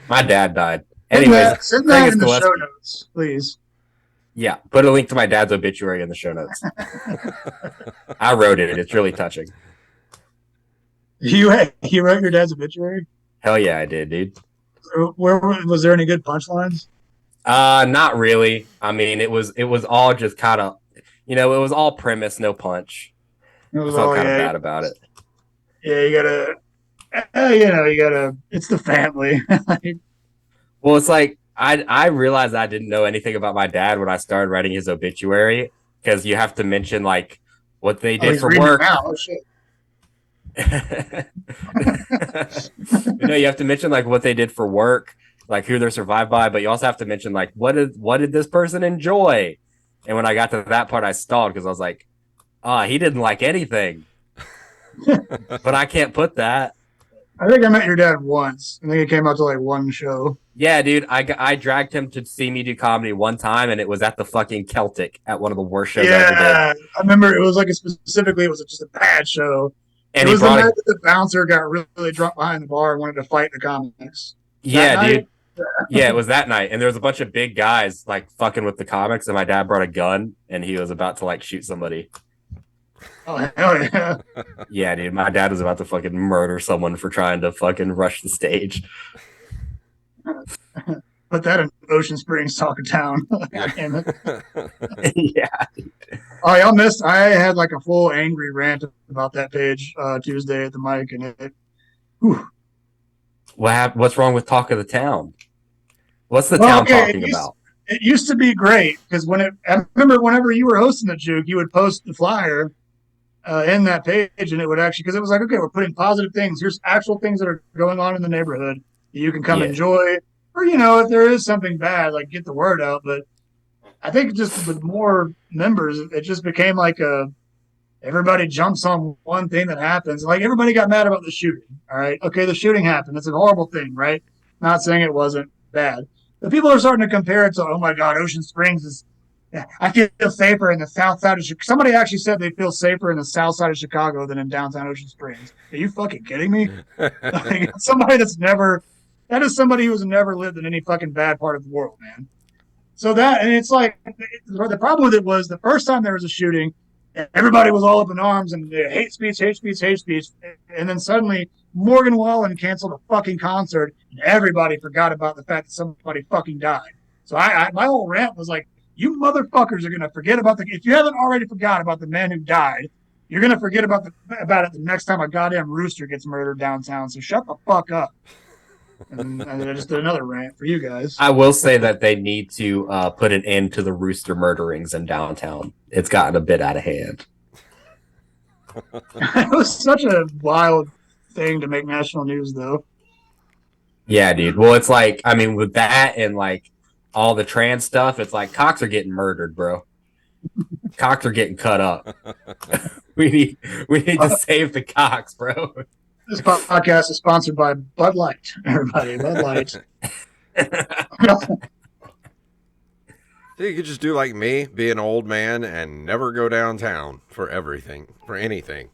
My dad died. Anyways, Send that in the Krangus show notes, please. Yeah, put a link to my dad's obituary in the show notes. I wrote it. It's really touching. You wrote your dad's obituary? Hell yeah, I did, dude. Where was there any good punchlines? Not really. I mean, it was all just kind of, it was all premise, no punch. It was I felt all kind of bad about it. Yeah, you gotta. It's the family. Well, it's like I realized I didn't know anything about my dad when I started writing his obituary because you have to mention like what they did he's for reading it work. now. Oh shit. You have to mention like what they did for work, like who they're survived by, but you also have to mention like what did this person enjoy? And when I got to that part, I stalled because I was like, he didn't like anything. But I can't put that. I think I met your dad once. I think it came out to like one show. Yeah, dude, I dragged him to see me do comedy one time, and it was at the fucking Celtic at one of the worst shows I ever did. Yeah, I remember it was like it was just a bad show. And it was he the brought night that the bouncer got really drunk behind the bar and wanted to fight the comics. Yeah, That dude. Yeah, it was that night, and there was a bunch of big guys like fucking with the comics, and my dad brought a gun, and he was about to like shoot somebody. Oh hell yeah! Yeah, dude, my dad was about to fucking murder someone for trying to fucking rush the stage. Put that in Ocean Springs, talk of town. Damn it. Yeah. Oh, y'all missed. I had like a full angry rant about that page Tuesday at the mic, and whew. What's wrong with Talk of the Town? What's the town talking about? it used to be great because I remember whenever you were hosting the juke, you would post the flyer in that page, and it would actually, because it was like, okay, we're putting positive things. Here's actual things that are going on in the neighborhood that you can come enjoy, or if there is something bad, like get the word out. But I think just with more members, it just became like everybody jumps on one thing that happens. Like everybody got mad about the shooting. All right, okay, the shooting happened. It's a horrible thing, right? Not saying it wasn't bad. But people are starting to compare it to, oh my God, Ocean Springs is. Yeah, I feel safer in the south side of Chicago. Somebody actually said they feel safer in the south side of Chicago than in downtown Ocean Springs. Are you fucking kidding me? Like, somebody that is somebody who has never lived in any fucking bad part of the world, man. So and it's like, the problem with it was the first time there was a shooting, everybody was all up in arms and hate speech, hate speech, hate speech. And then suddenly Morgan Wallen canceled a fucking concert and everybody forgot about the fact that somebody fucking died. So my whole rant was like, you motherfuckers are going to forget about if you haven't already forgot about the man who died, you're going to forget about it the next time a goddamn rooster gets murdered downtown. So shut the fuck up. And I just did another rant for you guys. I will say that they need to put an end to the rooster murderings in downtown. It's gotten a bit out of hand. It was such a wild thing to make national news, though. Yeah, dude. Well, it's like, I mean, with that and like all the trans stuff, it's like cocks are getting murdered, bro. Cocks are getting cut up. we need to save the cocks, bro. This podcast is sponsored by Bud Light. Everybody, Bud Light. You could just do like me, be an old man and never go downtown for anything.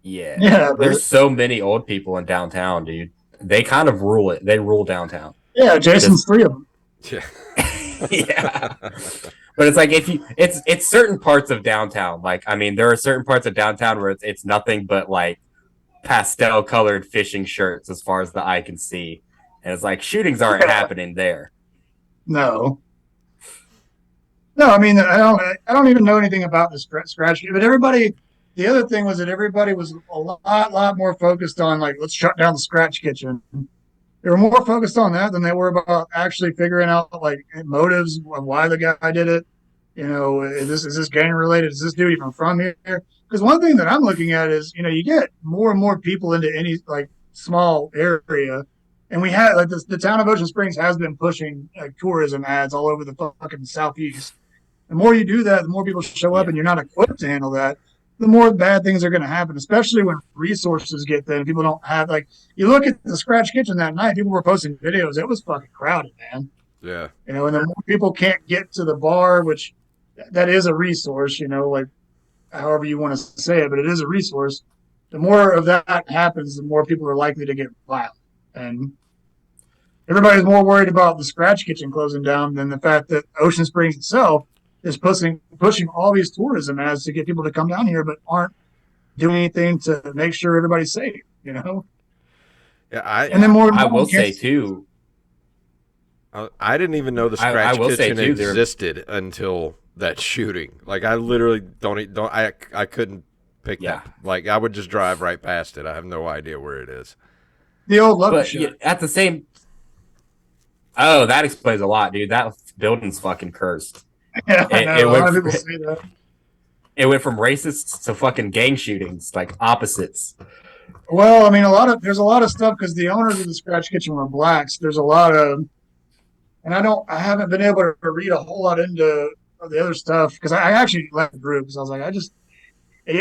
Yeah. There's so many old people in downtown, dude. They kind of rule it. They rule downtown. Yeah, Jason's three of them. Yeah. Yeah. But it's like it's certain parts of downtown. Like, I mean, there are certain parts of downtown where it's nothing but like pastel colored fishing shirts as far as the eye can see. And it's like shootings aren't happening there. No, I mean, I don't even know anything about the scratch, but the other thing was that everybody was a lot more focused on like, let's shut down the scratch kitchen. They were more focused on that than they were about actually figuring out like motives of why the guy did it. Is this gang related? Is this dude even from here? Because one thing that I'm looking at is, you get more and more people into any like small area, and we had like the town of Ocean Springs has been pushing like tourism ads all over the fucking southeast. The more you do that, the more people show up, and you're not equipped to handle that, the more bad things are going to happen, especially when resources get there and people don't have, like, you look at the Scratch Kitchen that night, people were posting videos. It was fucking crowded, man. Yeah. And the more people can't get to the bar, which that is a resource, like however you want to say it, but it is a resource. The more of that happens, the more people are likely to get violent. And everybody's more worried about the Scratch Kitchen closing down than the fact that Ocean Springs itself is pushing all these tourism ads to get people to come down here, but aren't doing anything to make sure everybody's safe. Yeah, and then more. I will say too. I didn't even know the Scratch Kitchen existed until that shooting. Like, I literally I couldn't pick that. Like, I would just drive right past it. I have no idea where it is. The old love shop. At the same. Oh, that explains a lot, dude. That building's fucking cursed. Yeah, a lot of people say that. It went from racists to fucking gang shootings, like opposites. Well, I mean, there's a lot of stuff because the owners of the Scratch Kitchen were blacks. There's a lot of, and I haven't been able to read a whole lot into the other stuff because I actually left the group because I was like, I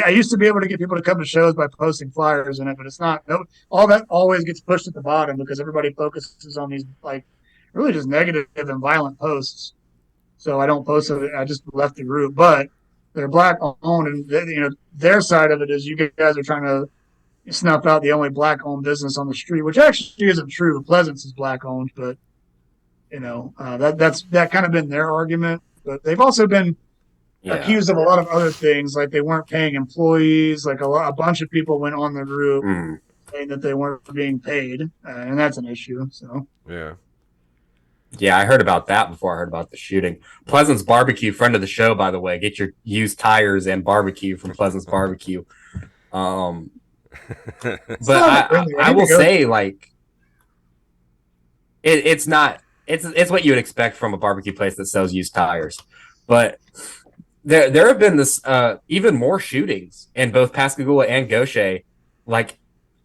used to be able to get people to come to shows by posting flyers in it, but it's not. All that always gets pushed at the bottom because everybody focuses on these like really just negative and violent posts. So I don't post it. I just left the group, but they're black owned, and their side of it is you guys are trying to snuff out the only black owned business on the street, which actually isn't true. Pleasance is black owned, but that kind of been their argument. But they've also been accused of a lot of other things, like they weren't paying employees. Like a bunch of people went on the group saying that they weren't being paid, and that's an issue. So yeah, I heard about that before I heard about the shooting. Pleasance Barbecue, friend of the show, by the way. Get your used tires and barbecue from Pleasance Barbecue. But I will say, like, it's not It's what you would expect from a barbecue place that sells used tires. But there have been this even more shootings in both Pascagoula and Gaucher, like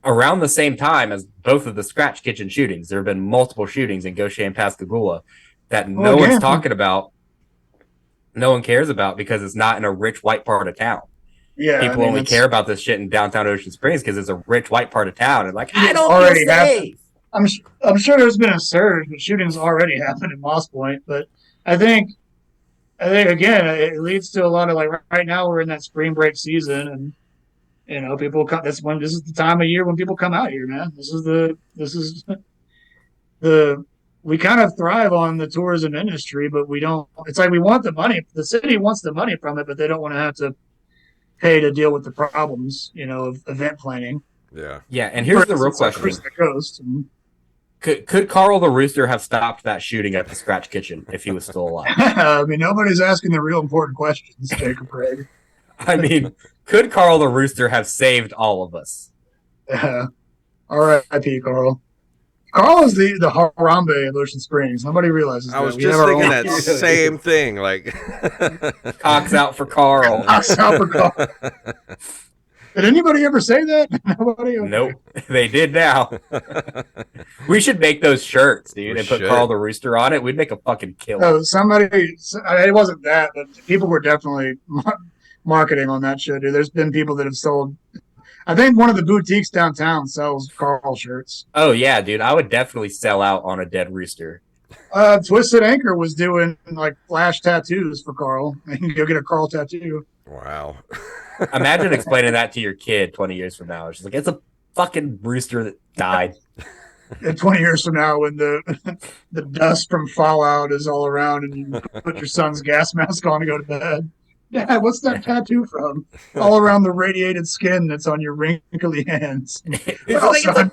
around the same time as both of the Scratch Kitchen shootings. There have been multiple shootings in Gaucher and Pascagoula that no one's talking about, no one cares about because it's not in a rich white part of town. Yeah, People only care about this shit in downtown Ocean Springs because it's a rich white part of town, and like I don't already feel safe. I'm sure there's been a surge, but shootings already happened in Moss Point. But I think again, it leads to a lot of like right now we're in that spring break season, and you know people come. This is the time of year when people come out here, man. This is the we kind of thrive on the tourism industry, but we don't. It's like we want the money. The city wants the money from it, but they don't want to have to pay to deal with the problems, you know, of event planning. Yeah. And here's the real question: Could Carl the Rooster have stopped that shooting at the Scratch Kitchen if he was still alive? I mean, nobody's asking the real important questions, Jacob Craig. I mean, could Carl the Rooster have saved all of us? R.I.P. Carl. Carl is the Harambe of Ocean Springs. Nobody realizes I was just thinking that same thing. Like, cocks out for Carl. Cocks out for Carl. Did anybody ever say that? Nobody. Okay. Nope, they did now. We should make those shirts, dude, and put Carl the Rooster on it. We'd make a fucking killer. Oh, it wasn't that, but people were definitely marketing on that shit, dude. There's been people that have sold. I think one of the boutiques downtown sells Carl shirts. Oh yeah, dude, I would definitely sell out on a dead rooster. Twisted Anchor was doing like flash tattoos for Carl. You can go get a Carl tattoo. Wow. Imagine explaining that to your kid 20 years from now. She's like, it's a fucking rooster that died. And 20 years from now, when the dust from Fallout is all around and you put your son's gas mask on to go to bed. Dad, what's that tattoo from? All around the radiated skin that's on your wrinkly hands. Well, son,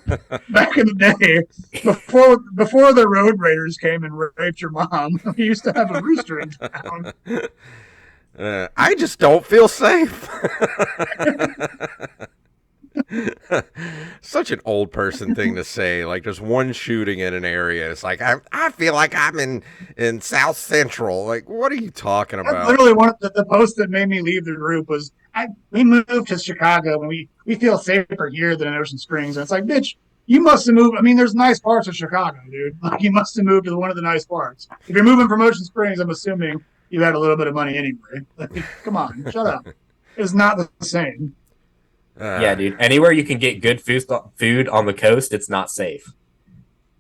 back in the day, before the road raiders came and raped your mom, we used to have a rooster in town. I just don't feel safe. Such an old person thing to say. Like, there's one shooting in an area. It's like, I feel like I'm in South Central. Like, what are you talking about? I literally, one of the post that made me leave the group was, we moved to Chicago and we feel safer here than in Ocean Springs. And it's like, bitch, you must have moved. I mean, there's nice parts of Chicago, dude. Like, you must have moved to one of the nice parts. If you're moving from Ocean Springs, I'm assuming you had a little bit of money anyway. Like, come on, shut up. It's not the same. Yeah, dude. Anywhere you can get good food on the coast, it's not safe.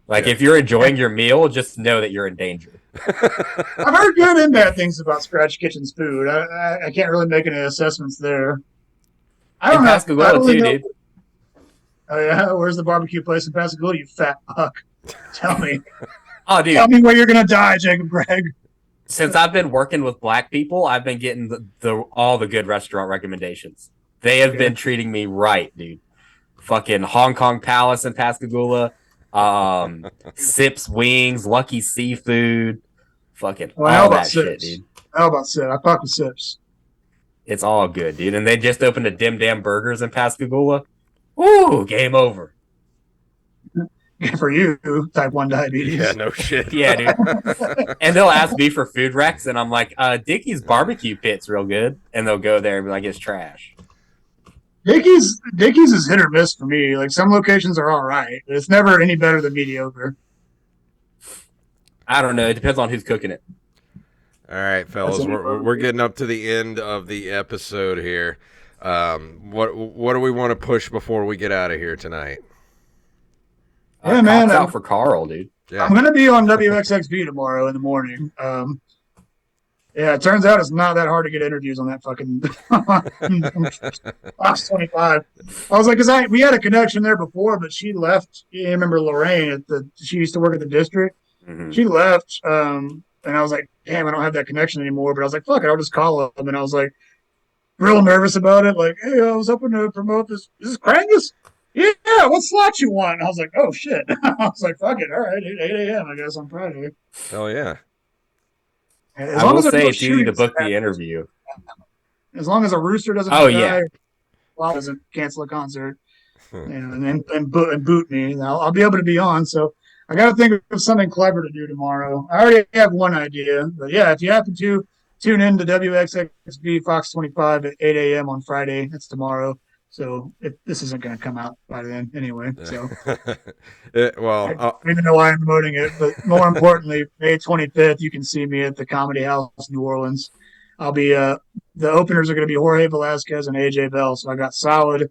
Like, if you're enjoying your meal, just know that you're in danger. I've heard good and bad things about Scratch Kitchen's food. I can't really make any assessments there. I don't know. Pascagoula too, dude. Oh, yeah? Where's the barbecue place in Pascagoula, you fat fuck? Tell me. Oh, dude. Tell me where you're going to die, Jacob Gregg. Since I've been working with black people, I've been getting all the good restaurant recommendations. They have been treating me right, dude. Fucking Hong Kong Palace in Pascagoula, Sips Wings, Lucky Seafood, fucking all that shit, dude. How about Sips? I fuck with Sips. It's all good, dude. And they just opened a Dim Dam Burgers in Pascagoula. Ooh, game over. For you, type 1 diabetes. Yeah, no shit. Yeah, dude. And they'll ask me for food recs, and I'm like, Dickie's barbecue pit's real good. And they'll go there and be like, it's trash. Dickie's is hit or miss for me. Like, some locations are all right, but it's never any better than mediocre. I don't know. It depends on who's cooking it. All right, fellas, we're getting up to the end of the episode here. What do we want to push before we get out of here tonight? Yeah, man. Out for Carl, dude. Yeah. I'm going to be on WXXB tomorrow in the morning. Yeah, it turns out it's not that hard to get interviews on that fucking Fox 25. I was like, because we had a connection there before, but she left. You remember Lorraine? She used to work at the district. Mm-hmm. She left, and I was like, damn, I don't have that connection anymore. But I was like, fuck it, I'll just call them. And I was like, real nervous about it. Like, hey, I was hoping to promote this. Is this Krangus? Yeah, what slot you want? And I was like, oh, shit. I was like, fuck it. All right, 8 a.m., I guess, on Friday. Hell yeah. I will say it's easy to book the interview. As long as a rooster doesn't doesn't cancel a concert, and boot me, I'll be able to be on. So I got to think of something clever to do tomorrow. I already have one idea, but yeah, if you happen to tune in to WXXV Fox 25 at 8 a.m. on Friday, that's tomorrow. So this isn't going to come out by then anyway. So Well, I don't even know why I'm promoting it, but more importantly, May 25th, you can see me at the Comedy House, New Orleans. I'll be the openers are going to be Jorge Velasquez and AJ Bell. So I got solid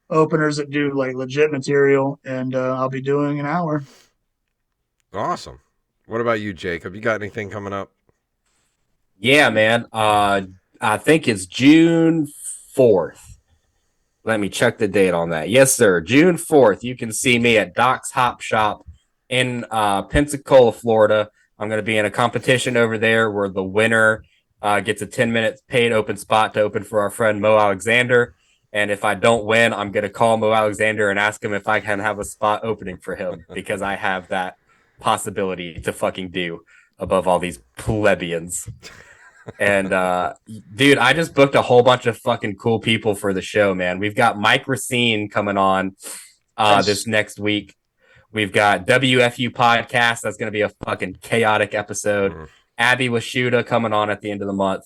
openers that do like legit material, and I'll be doing an hour. awesome. What about you, Jacob? You got anything coming up? Yeah, man. I think it's June 4th. Let me check the date on that. Yes, sir. June 4th. You can see me at Doc's Hop Shop in Pensacola, Florida. I'm going to be in a competition over there where the winner gets a 10-minute paid open spot to open for our friend Mo Alexander. And if I don't win, I'm going to call Mo Alexander and ask him if I can have a spot opening for him because I have that possibility to fucking do above all these plebeians. And dude, I just booked a whole bunch of fucking cool people for the show, man. We've got Mike Racine coming on this next week. We've got WFU podcast. That's going to be a fucking chaotic episode. Abby Washuda coming on at the end of the month.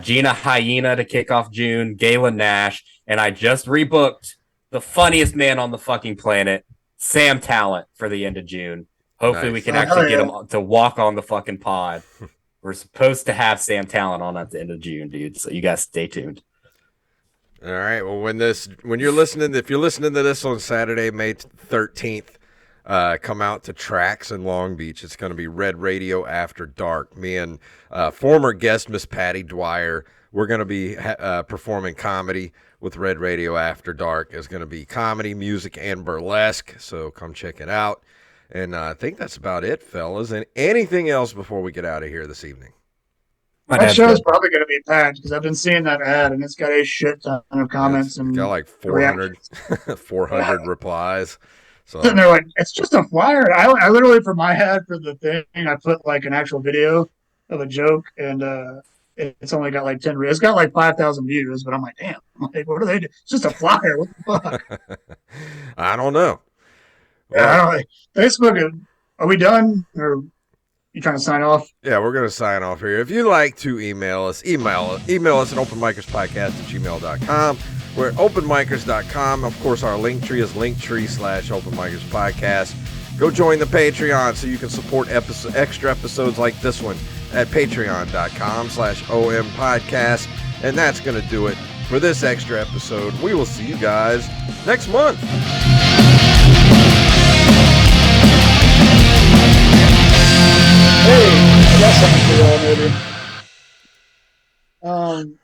Gina Hyena to kick off June. Galen Nash. And I just rebooked the funniest man on the fucking planet, Sam Talent, for the end of June. Hopefully we can actually get him to walk on the fucking pod. We're supposed to have Sam Talent on at the end of June, dude. So you guys stay tuned. All right. Well, when you're listening, if you're listening to this on Saturday, May 13th, come out to Tracks in Long Beach. It's going to be Red Radio After Dark. Me and former guest Miss Patty Dwyer, we're going to be performing comedy with Red Radio After Dark. It's going to be comedy, music, and burlesque. So come check it out. And I think that's about it, fellas. And anything else before we get out of here this evening? That show's probably going to be packed because I've been seeing that ad and it's got a shit ton of comments. It's got like 400 replies. So sitting there like, it's just a flyer. I literally, for my ad for the thing, I put like an actual video of a joke and it's only got like 10. It's got like 5,000 views, but I'm like, damn, like, what are they doing? It's just a flyer. What the fuck? I don't know. Yeah, I don't know. Facebook, are we done? Or you trying to sign off? Yeah, we're going to sign off here. If you'd like to email us at openmicerspodcast@gmail.com. We're at openmicers.com. Of course, our Linktree is Linktree/openmicerspodcast. Go join the Patreon so you can support extra episodes like this one at patreon.com/ompodcast. And that's going to do it for this extra episode. We will see you guys next month. Hey, I got something for y'all maybe.